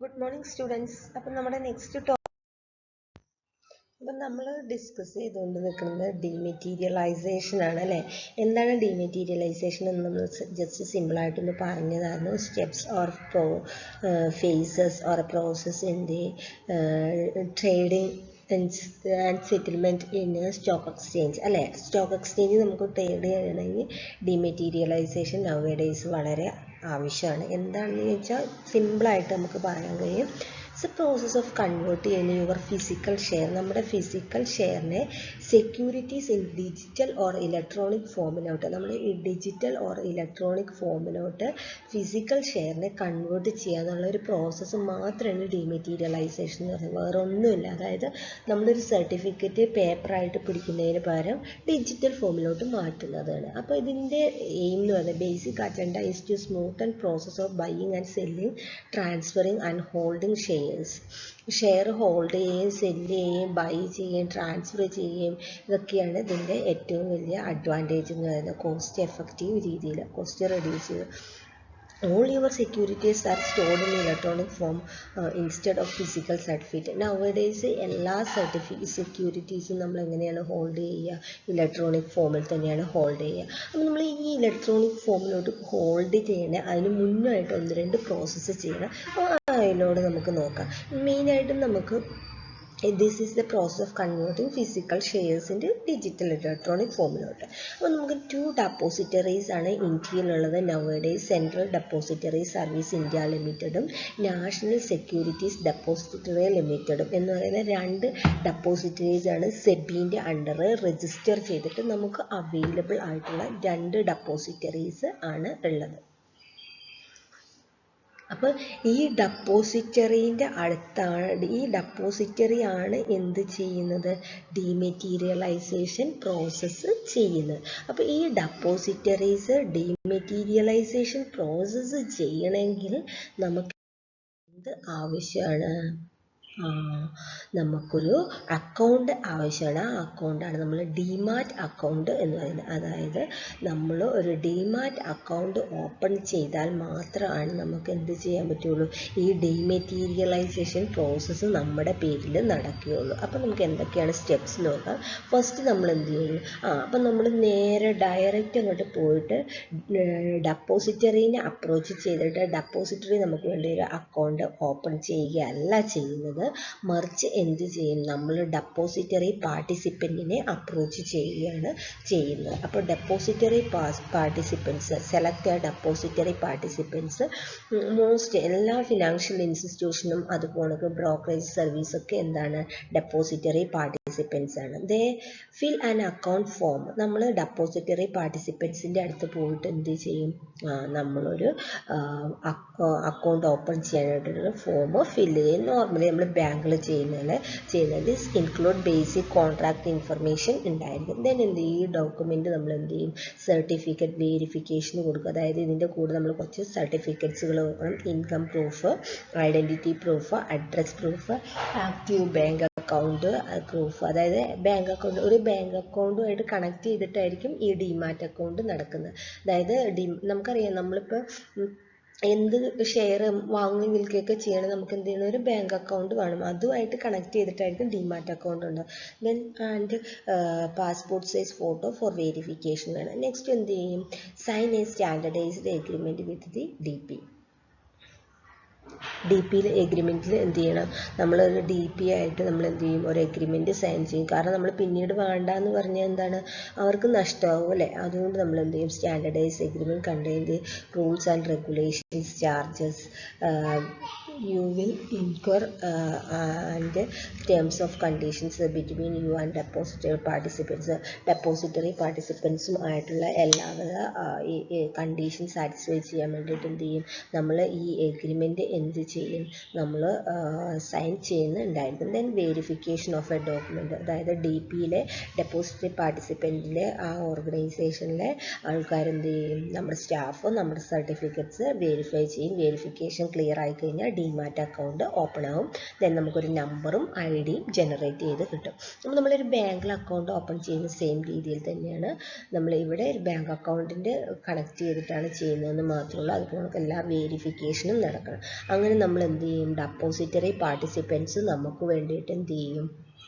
Good morning, students. അപ്പോൾ നമ്മുടെ നമ്മൾ ഡിസ്കസ് ചെയ്തുകൊണ്ട് നിൽക്കുന്നത് ഡീമെറ്റീരിയലൈസേഷൻ ആണ് അല്ലേ. എന്താണ് ഡീമെറ്റീരിയലൈസേഷൻ എന്ന് നമ്മൾ ജസ്റ്റ് സിമ്പിളായിട്ടൊന്ന് പറഞ്ഞതായിരുന്നു. Steps or phases or a process in the trading and settlement in a stock exchange അല്ലേ. സ്റ്റോക്ക് എക്സ്ചേഞ്ച് നമുക്ക് ട്രേഡ് ചെയ്യണമെങ്കിൽ ഡീമെറ്റീരിയലൈസേഷൻ നൗവേഡേയ്സ് വളരെ ആവശ്യമാണ്. എന്താണെന്ന് ചോദിച്ചാൽ സിമ്പിളായിട്ട് നമുക്ക് പറയാൻ കഴിയും. It's a process of converting your physical share, നമ്മുടെ physical ഷെയറിനെ securities in digital or electronic ഫോമിലോട്ട്, നമ്മൾ ഈ ഡിജിറ്റൽ ഓർ ഇലക്ട്രോണിക് ഫോമിലോട്ട് ഫിസിക്കൽ ഷെയറിനെ കൺവേർട്ട് ചെയ്യുക എന്നുള്ള ഒരു പ്രോസസ്സ് മാത്രമാണ് ഡീമെറ്റീരിയലൈസേഷൻ എന്ന് പറയുന്നത്. വേറെ ഒന്നുമില്ല. അതായത് നമ്മളൊരു സർട്ടിഫിക്കറ്റ് പേപ്പറായിട്ട് പിടിക്കുന്നതിന് പകരം ഡിജിറ്റൽ ഫോമിലോട്ട് മാറ്റുന്നതാണ്. അപ്പോൾ ഇതിൻ്റെ എയിം എന്ന് പറയുന്നത് basic agenda is to smooth and process of buying and selling, transferring and holding share hold ചെയ്യുകയും സെല്ല് ചെയ്യുകയും ബൈ ചെയ്യുകയും ട്രാൻസ്ഫർ ചെയ്യുകയും ഇതൊക്കെയാണ് ഇതിൻ്റെ ഏറ്റവും വലിയ അഡ്വാൻറ്റേജ് എന്ന് പറയുന്നത്. കോസ്റ്റ് എഫക്റ്റീവ് രീതിയിൽ കോസ്റ്റ് റെഡ്യൂസ് ചെയ്യുക. All your securities are stored in electronic form instead of physical certificate. Nowadays എല്ലാ സെക്യൂരിറ്റീസും നമ്മൾ എങ്ങനെയാണ് ഹോൾഡ് ചെയ്യുക? ഇലക്ട്രോണിക് ഫോമിൽ തന്നെയാണ് ഹോൾഡ് ചെയ്യുക. അപ്പോൾ നമ്മൾ ഈ ഇലക്ട്രോണിക് ഫോമിലോട്ട് ഹോൾഡ് ചെയ്യണേ അതിന് മുന്നായിട്ട് 1-2 പ്രോസസ്സ് ചെയ്യണം. അതിനോട് നമുക്ക് നോക്കാം. മെയിനായിട്ടും നമുക്ക് this is the process of converting physical shares into digital electronic ഫോമിലോട്ട്. അപ്പോൾ നമുക്ക് 2 depositories ആണ് ഇന്ത്യയിലുള്ളത് nowadays. Central depository service India ലിമിറ്റഡും നാഷണൽ സെക്യൂരിറ്റീസ് ഡെപ്പോസിറ്ററി ലിമിറ്റഡും എന്ന് പറയുന്ന 2 ഡെപ്പോസിറ്ററീസ് ആണ് സെബിൻ്റെ അണ്ടർ രജിസ്റ്റർ ചെയ്തിട്ട് നമുക്ക് അവൈലബിൾ ആയിട്ടുള്ള 2 ഡെപ്പോസിറ്ററീസ് ആണ് ഉള്ളത്. അപ്പോൾ ഈ ഡെപ്പോസിറ്ററീൻ്റെ അടുത്താണ് ഈ ഡെപ്പോസിറ്ററി ആണ് എന്ത് ചെയ്യുന്നത്? ഡീമെറ്റീരിയലൈസേഷൻ പ്രോസസ്സ് ചെയ്യുന്നത്. അപ്പോൾ ഈ ഡെപ്പോസിറ്ററീസ് ഡീമെറ്റീരിയലൈസേഷൻ പ്രോസസ്സ് ചെയ്യണമെങ്കിൽ നമുക്ക് എന്ത് ആവശ്യമാണ്? നമുക്കൊരു അക്കൗണ്ട് ആവശ്യമാണ്. ആ അക്കൗണ്ടാണ് നമ്മൾ ഡിമാറ്റ് അക്കൗണ്ട് എന്ന് പറയുന്നത്. അതായത് നമ്മൾ ഒരു ഡിമാറ്റ് അക്കൗണ്ട് ഓപ്പൺ ചെയ്താൽ മാത്രമാണ് നമുക്ക് എന്ത് ചെയ്യാൻ പറ്റുള്ളൂ? ഈ ഡിമെറ്റീരിയലൈസേഷൻ പ്രോസസ്സ് നമ്മുടെ പേരിൽ നടക്കുകയുള്ളൂ. അപ്പോൾ നമുക്ക് എന്തൊക്കെയാണ് സ്റ്റെപ്സ് നോക്കാം. ഫസ്റ്റ് നമ്മൾ എന്ത് ചെയ്യുന്നു? അപ്പം നമ്മൾ നേരെ ഡയറക്റ്റ് അങ്ങോട്ട് പോയിട്ട് ഡെപ്പോസിറ്ററീനെ അപ്രോച്ച് ചെയ്തിട്ട് ഡെപ്പോസിറ്ററി നമുക്ക് വേണ്ടി ഒരു അക്കൗണ്ട് ഓപ്പൺ ചെയ്യുകയല്ല ചെയ്യുന്നത്. മറിച്ച് എന്ത് ചെയ്യും? നമ്മൾ ഡെപ്പോസിറ്ററി പാർട്ടിസിപ്പൻറ്റിനെ അപ്രോച്ച് ചെയ്യുകയാണ് ചെയ്യുന്നത്. അപ്പോൾ depository participants select depository participants most എല്ലാ ഫിനാൻഷ്യൽ ഇൻസ്റ്റിറ്റ്യൂഷനും അതുപോലെ ബ്രോക്കറേജ് സർവീസൊക്കെ എന്താണ്? ഡെപ്പോസിറ്ററി പാർട്ടിസിപ്പൻസ് ആണ്. ദേ ഫിൽ ആൻ അക്കൗണ്ട് ഫോം. നമ്മൾ ഡെപ്പോസിറ്ററി പാർട്ടിസിപ്പൻസിൻ്റെ അടുത്ത് പോയിട്ട് എന്ത് ചെയ്യും? നമ്മളൊരു അക്കൗണ്ട് ഓപ്പൺ ചെയ്യാനായിട്ടൊരു ഫോം ഫില്ല് ചെയ്യും. നോർമലി നമ്മൾ ബാങ്കിൽ ചെയ്യുന്നത് ഇൻക്ലൂഡ് ബേസിക് കോൺട്രാക്ട് ഇൻഫർമേഷൻ ഉണ്ടായിരിക്കും. ദെൻ എന്ത് ചെയ്യും? ഈ ഡോക്യുമെൻ്റ് നമ്മൾ എന്ത് ചെയ്യും? സർട്ടിഫിക്കറ്റ് വെരിഫിക്കേഷന് കൊടുക്കും. അതായത് ഇതിൻ്റെ കൂടെ നമ്മൾ കുറച്ച് സർട്ടിഫിക്കറ്റ്സുകൾ കൊടുക്കണം. Income proof, identity proof, address proof, active bank account proof. അതായത് ഒരു ബാങ്ക് അക്കൗണ്ടുമായിട്ട് കണക്ട് ചെയ്തിട്ടായിരിക്കും ഈ ഡിമാറ്റ് അക്കൗണ്ട് നടക്കുന്നത്. അതായത് നമുക്കറിയാം നമ്മളിപ്പോൾ എന്ത് ഷെയർ വാങ്ങുകയും വിൽക്കുകയൊക്കെ ചെയ്യണമെങ്കിൽ നമുക്ക് എന്ത് ചെയ്യണം? ഒരു ബാങ്ക് അക്കൗണ്ട് വേണം. അതുമായിട്ട് കണക്ട് ചെയ്തിട്ടായിരിക്കും ഡിമാറ്റ് അക്കൗണ്ട് ഉണ്ട്. Then and passport size photo for verification വേണം. നെക്സ്റ്റ് എന്ത് ചെയ്യും? Sign a standardized agreement with the DP. DP എഗ്രിമെൻറ്റിൽ എന്ത് ചെയ്യണം? നമ്മളൊരു DP ആയിട്ട് നമ്മൾ എന്ത് ചെയ്യും? ഒരു എഗ്രിമെൻറ്റ് സൈൻ ചെയ്യും. കാരണം നമ്മൾ പിന്നീട് വേണ്ടാന്ന് പറഞ്ഞാൽ എന്താണ്? അവർക്ക് നഷ്ടമാവും അല്ലേ. അതുകൊണ്ട് നമ്മൾ എന്ത് ചെയ്യും? Standardise agreement contain the rules and regulations, charges you will incur and terms of conditions between you and depository participants. Depository പാർട്ടിസിപ്പൻസും ആയിട്ടുള്ള എല്ലാവിധ കണ്ടീഷൻ സാറ്റിസ്ഫൈ ചെയ്യാൻ വേണ്ടിയിട്ട് എന്ത് ചെയ്യും? നമ്മൾ ഈ എഗ്രിമെൻറ്റ് എന്ത് ചെയ്യും? നമ്മൾ സൈൻ ചെയ്യുന്നുണ്ടായിരിക്കും. Then verification of a document. അതായത് DPയിലെ ഡെപ്പോസിറ്ററി പാർട്ടിസിപ്പൻറ്റിലെ ആ ഓർഗനൈസേഷനിലെ ആൾക്കാരെന്ത് ചെയ്യും? നമ്മുടെ സ്റ്റാഫ് നമ്മുടെ സർട്ടിഫിക്കറ്റ്സ് വെരിഫൈ ചെയ്യും. വെരിഫിക്കേഷൻ ക്ലിയർ ആയി കഴിഞ്ഞാൽ ഡിമാറ്റ് അക്കൗണ്ട് ഓപ്പൺ ആവും. ദെൻ നമുക്കൊരു നമ്പറും ഐഡിയും ജനറേറ്റ് ചെയ്ത് കിട്ടും. അപ്പോൾ നമ്മളൊരു ബാങ്കിൽ അക്കൗണ്ട് ഓപ്പൺ ചെയ്യുന്ന സെയിം രീതിയിൽ തന്നെയാണ് നമ്മൾ ഇവിടെ ഒരു ബാങ്ക് അക്കൗണ്ടിൻ്റെ കണക്ട് ചെയ്തിട്ടാണ് ചെയ്യുന്നതെന്ന് മാത്രമല്ല, അതുപോലെ നമുക്ക് എല്ലാ വേരിഫിക്കേഷനും നടക്കണം. അങ്ങനെ നമ്മൾ എന്ത് ചെയ്യും, ഡെപ്പോസിറ്ററി പാർട്ടിസിപ്പൻസ് നമുക്ക് വേണ്ടിയിട്ട് എന്ത് ചെയ്യും,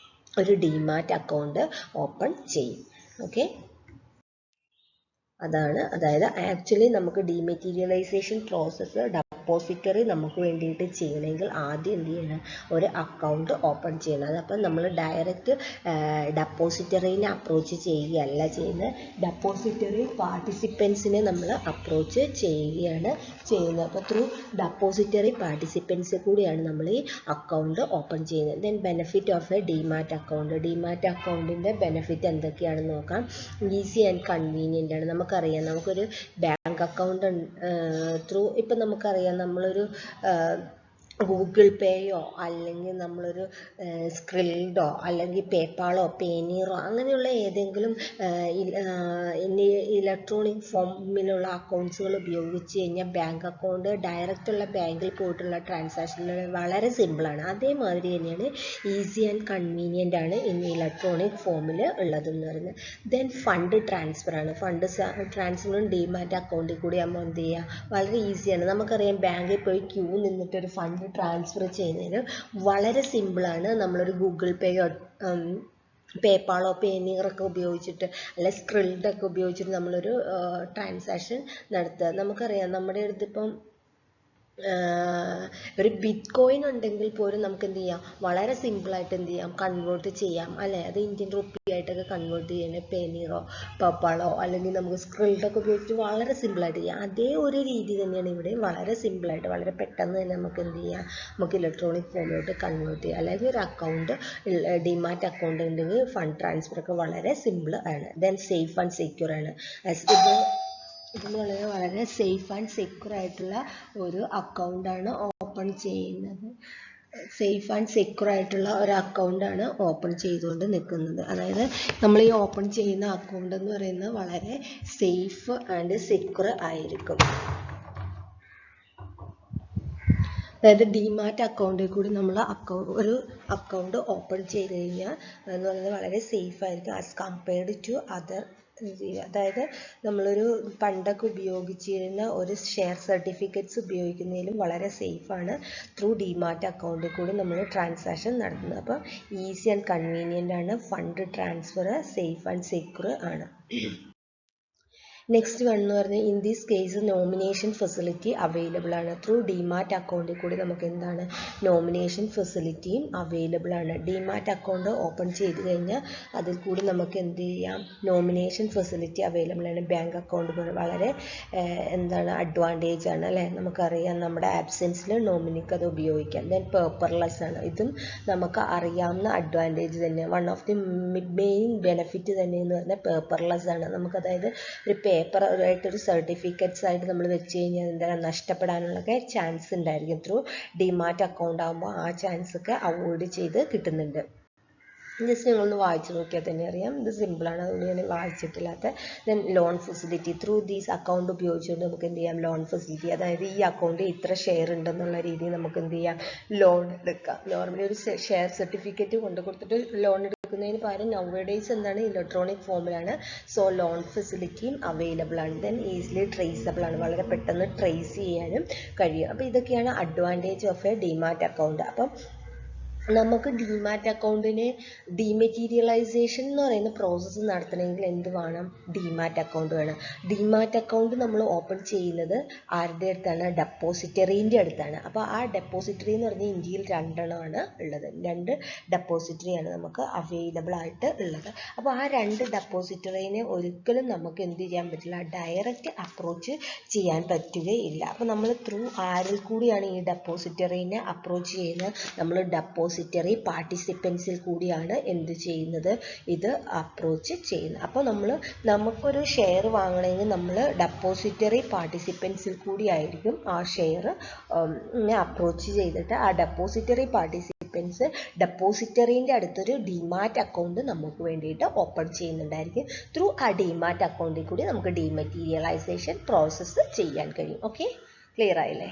ഒരു ഡിമാറ്റ് അക്കൗണ്ട് ഓപ്പൺ ചെയ്യും. ഓക്കെ, അതായത് ആക്ച്വലി നമുക്ക് ഡിമെറ്റീരിയലൈസേഷൻ പ്രോസസ്സ് ഡെപ്പോസിറ്ററി നമുക്ക് വേണ്ടിയിട്ട് ചെയ്യണമെങ്കിൽ ആദ്യം എന്ത് ചെയ്യണം, ഒരു അക്കൗണ്ട് ഓപ്പൺ ചെയ്യണം. അതപ്പം നമ്മൾ ഡയറക്റ്റ് ഡെപ്പോസിറ്ററിനെ അപ്രോച്ച് ചെയ്യുകയല്ല ചെയ്യുന്നത്, ഡെപ്പോസിറ്ററി പാർട്ടിസിപ്പൻസിനെ നമ്മൾ അപ്രോച്ച് ചെയ്യുകയാണ് ചെയ്യുന്നത്. അപ്പോൾ ത്രൂ ഡെപ്പോസിറ്ററി പാർട്ടിസിപ്പൻസ് കൂടിയാണ് നമ്മൾ ഈ അക്കൗണ്ട് ഓപ്പൺ ചെയ്യുന്നത്. Then benefit of A demat account. Demat അക്കൗണ്ടിൻ്റെ ബെനിഫിറ്റ് എന്തൊക്കെയാണെന്ന് നോക്കാം. ഈസി ആൻഡ് കൺവീനിയൻ്റ് ആണ്. നമുക്കറിയാം, നമുക്കൊരു ബാങ്ക് അക്കൗണ്ട് ത്രൂ ഇപ്പം നമുക്കറിയാം നമ്മളൊരു ഗൂഗിൾ പേയോ അല്ലെങ്കിൽ നമ്മളൊരു സ്ക്രിൽഡോ അല്ലെങ്കിൽ പേപ്പാളോ പേനീറോ അങ്ങനെയുള്ള ഏതെങ്കിലും ഇലക്ട്രോണിക് ഫോമിലുള്ള അക്കൗണ്ട്സുകൾ ഉപയോഗിച്ച് കഴിഞ്ഞാൽ ബാങ്ക് അക്കൗണ്ട് ഡയറക്റ്റുള്ള ബാങ്കിൽ പോയിട്ടുള്ള ട്രാൻസാക്ഷനുകൾ വളരെ സിമ്പിളാണ്. അതേമാതിരി തന്നെയാണ് ഈസി ആൻഡ് കൺവീനിയൻ്റ് ആണ് ഇനി ഇലക്ട്രോണിക് ഫോമിൽ ഉള്ളതെന്ന് പറയുന്നത്. ദെൻ ഫണ്ട് ട്രാൻസ്ഫർ ആണ്. ഫണ്ട് ട്രാൻസ്ഫറും ഡിമാറ്റ് അക്കൗണ്ടിൽ കൂടി നമ്മൾ എന്ത് ചെയ്യുക, വളരെ ഈസിയാണ്. നമുക്കറിയാം ബാങ്കിൽ പോയി ക്യൂ നിന്നിട്ടൊരു ഫണ്ട് ട്രാൻസ്ഫർ ചെയ്യുന്നതിന് വളരെ സിമ്പിളാണ്. നമ്മളൊരു ഗൂഗിൾ പേയോ പേപ്പാളോ പേനീറൊക്കെ ഉപയോഗിച്ചിട്ട് അല്ലെ സ്ക്രിൽഡൊക്കെ ഉപയോഗിച്ചിട്ട് നമ്മളൊരു ട്രാൻസാക്ഷൻ നടത്തുക. നമുക്കറിയാം നമ്മുടെ അടുത്തിപ്പം ഒരു ബിറ്റ് കോയിൻ ഉണ്ടെങ്കിൽ പോലും നമുക്ക് എന്ത് ചെയ്യാം, വളരെ സിമ്പിളായിട്ട് എന്ത് ചെയ്യാം, കൺവേർട്ട് ചെയ്യാം അല്ലേ. അത് ഇന്ത്യൻ റുപ്പി ആയിട്ടൊക്കെ കൺവേർട്ട് ചെയ്യണേ പേനീറോ പേപ്പാളോ അല്ലെങ്കിൽ നമുക്ക് സ്ക്രിൽഡൊക്കെ ഉപയോഗിച്ചിട്ട് വളരെ സിമ്പിളായിട്ട് ചെയ്യാം. അതേ ഒരു രീതി തന്നെയാണ് ഇവിടെ, വളരെ സിമ്പിളായിട്ട് വളരെ പെട്ടെന്ന് തന്നെ നമുക്ക് എന്ത് ചെയ്യാം, നമുക്ക് ഇലക്ട്രോണിക് ഫോമിലോട്ട് കൺവേർട്ട് ചെയ്യാം. അല്ലെങ്കിൽ ഒരു അക്കൗണ്ട് ഡിമാറ്റ് അക്കൗണ്ട് ഉണ്ടെങ്കിൽ ഫണ്ട് ട്രാൻസ്ഫർ ഒക്കെ വളരെ സിമ്പിൾ ആണ്. ദെൻ സേഫ് ആൻഡ് സെക്യൂർ ആണ്. ഇതെന്ന് പറയുന്നത് വളരെ സേഫ് ആൻഡ് സെക്യൂർ ആയിട്ടുള്ള ഒരു അക്കൗണ്ടാണ് ഓപ്പൺ ചെയ്യുന്നത്. സേഫ് ആൻഡ് സെക്യൂർ ആയിട്ടുള്ള ഒരു അക്കൗണ്ടാണ് ഓപ്പൺ ചെയ്തുകൊണ്ട് നിൽക്കുന്നത്. അതായത് നമ്മൾ ഈ ഓപ്പൺ ചെയ്യുന്ന അക്കൗണ്ട് എന്ന് പറയുന്നത് വളരെ സേഫ് ആൻഡ് സെക്യൂർ ആയിരിക്കും. അതായത് ഡിമാറ്റ് അക്കൗണ്ടിൽ കൂടി നമ്മൾ ഒരു അക്കൗണ്ട് ഓപ്പൺ ചെയ്ത് കഴിഞ്ഞാൽ എന്ന് പറയുന്നത് വളരെ സേഫ് ആയിരിക്കും ആസ് കമ്പയർഡ് ടു അതർ. അതായത് നമ്മളൊരു പണ്ടൊക്കെ ഉപയോഗിച്ചിരുന്ന ഒരു ഷെയർ സർട്ടിഫിക്കറ്റ്സ് ഉപയോഗിക്കുന്നതിലും വളരെ സേഫാണ് ത്രൂ ഡിമാറ്റ് അക്കൗണ്ടിൽ കൂടി നമ്മൾ ട്രാൻസാക്ഷൻ നടത്തുന്നത്. അപ്പോൾ ഈസി ആൻഡ് കൺവീനിയൻ്റ് ആണ്, fund transfer safe and secure ആണ്. നെക്സ്റ്റ് വൺ എന്ന് പറഞ്ഞാൽ in this case nomination facility available ആണ്. ത്രൂ ഡിമാറ്റ് അക്കൗണ്ടിൽ കൂടി നമുക്ക് എന്താണ്, നോമിനേഷൻ ഫെസിലിറ്റിയും അവൈലബിൾ ആണ്. ഡിമാറ്റ് അക്കൗണ്ട് ഓപ്പൺ ചെയ്ത് കഴിഞ്ഞാൽ അതിൽ കൂടി നമുക്ക് എന്ത് ചെയ്യാം, നോമിനേഷൻ ഫെസിലിറ്റി അവൈലബിൾ ആണ്. ബാങ്ക് അക്കൗണ്ട് പോലെ വളരെ എന്താണ് അഡ്വാൻറ്റേജ് ആണ് അല്ലേ. നമുക്കറിയാം നമ്മുടെ ആബ്സെൻസിൽ നോമിനിക്ക് അത് ഉപയോഗിക്കാം. ദെൻ പേപ്പർലെസ് ആണ്. ഇതും നമുക്ക് അറിയാവുന്ന അഡ്വാൻറ്റേജ് തന്നെ. One of the main benefit തന്നെ എന്ന് പറഞ്ഞാൽ പേപ്പർലെസ് ആണ്. നമുക്കതായത് ഒരു പേപ്പറായിട്ടൊരു സർട്ടിഫിക്കറ്റ്സ് ആയിട്ട് നമ്മൾ വെച്ച് കഴിഞ്ഞാൽ എന്താ നഷ്ടപ്പെടാനുള്ളൊക്കെ ചാൻസ് ഉണ്ടായിരിക്കും. ത്രൂ ഡിമാറ്റ് അക്കൗണ്ട് ആകുമ്പോൾ ആ ചാൻസ് ഒക്കെ അവോയ്ഡ് ചെയ്ത് കിട്ടുന്നുണ്ട്. ജസ്റ്റ് നിങ്ങളൊന്ന് വായിച്ച് നോക്കിയാൽ തന്നെ അറിയാം, ഇത് സിമ്പിളാണ്, അതുകൊണ്ട് ഞാൻ വായിച്ചിട്ടില്ലാത്ത. Then loan facility. Through these account ഉപയോഗിച്ചുകൊണ്ട് നമുക്ക് എന്ത് ചെയ്യാം, ലോൺ ഫെസിലിറ്റി, അതായത് ഈ അക്കൗണ്ടിൽ ഇത്ര ഷെയർ ഉണ്ടെന്നുള്ള രീതിയിൽ നമുക്ക് എന്ത് ചെയ്യാം, ലോൺ എടുക്കാം. നോർമലി ഒരു ഷെയർ സർട്ടിഫിക്കറ്റ് കൊണ്ട് കൊടുത്തിട്ട് ലോൺ എടുക്കുന്നതിന് പകരം നൗഡേയ്സ് എന്താണ്, ഇലക്ട്രോണിക് ഫോമിലാണ്. സോ ലോൺ ഫെസിലിറ്റിയും അവൈലബിൾ ആണ്. ദെൻ ഈസിലി ട്രേസബിൾ ആണ്, വളരെ പെട്ടെന്ന് ട്രേസ് ചെയ്യാനും കഴിയും. അപ്പോൾ ഇതൊക്കെയാണ് advantage of A demat account. അപ്പം നമുക്ക് ഡിമാറ്റ് അക്കൗണ്ടിന് ഡിമെറ്റീരിയലൈസേഷൻ എന്ന് പറയുന്ന പ്രോസസ്സ് നടത്തണമെങ്കിൽ എന്ത് വേണം, ഡിമാറ്റ് അക്കൗണ്ട് വേണം. ഡിമാറ്റ് അക്കൗണ്ട് നമ്മൾ ഓപ്പൺ ചെയ്യുന്നത് ആരുടെ അടുത്താണ്, ഡെപ്പോസിറ്ററീൻ്റെ അടുത്താണ്. അപ്പോൾ ആ ഡെപ്പോസിറ്ററി എന്ന് പറഞ്ഞാൽ ഇന്ത്യയിൽ 2 എണ്ണമാണ് ഉള്ളത്. 2 ഡെപ്പോസിറ്ററിയാണ് നമുക്ക് അവൈലബിൾ ആയിട്ട് ഉള്ളത്. അപ്പോൾ ആ 2 ഡെപ്പോസിറ്ററിനെ ഒരിക്കലും നമുക്ക് എന്ത് ചെയ്യാൻ പറ്റില്ല, ഡയറക്റ്റ് അപ്രോച്ച് ചെയ്യാൻ പറ്റുകയില്ല. അപ്പോൾ നമ്മൾ ത്രൂ ആരിൽ കൂടിയാണ് ഈ ഡെപ്പോസിറ്ററിനെ അപ്രോച്ച് ചെയ്യുന്നത്, നമ്മൾ ഡെപ്പോസിറ്ററി പാർട്ടിസിപ്പൻസിൽ കൂടിയാണ് എന്ത് ചെയ്യുന്നത്, ഇത് അപ്രോച്ച് ചെയ്യുന്നത്. അപ്പോൾ നമുക്കൊരു ഷെയർ വാങ്ങണമെങ്കിൽ നമ്മൾ ഡെപ്പോസിറ്ററി പാർട്ടിസിപ്പൻസിൽ കൂടി ആയിരിക്കും ആ ഷെയർ അപ്രോച്ച് ചെയ്തിട്ട് ആ ഡെപ്പോസിറ്ററി പാർട്ടിസിപ്പൻസ് ഡെപ്പോസിറ്ററിൻ്റെ അടുത്തൊരു ഡിമാറ്റ് അക്കൗണ്ട് നമുക്ക് വേണ്ടിയിട്ട് ഓപ്പൺ ചെയ്യുന്നുണ്ടായിരിക്കും. ത്രൂ ആ ഡിമാറ്റ് അക്കൗണ്ടിൽ കൂടി നമുക്ക് ഡിമെറ്റീരിയലൈസേഷൻ പ്രോസസ്സ് ചെയ്യാൻ കഴിയും. ഓക്കെ, ക്ലിയർ ആയില്ലേ?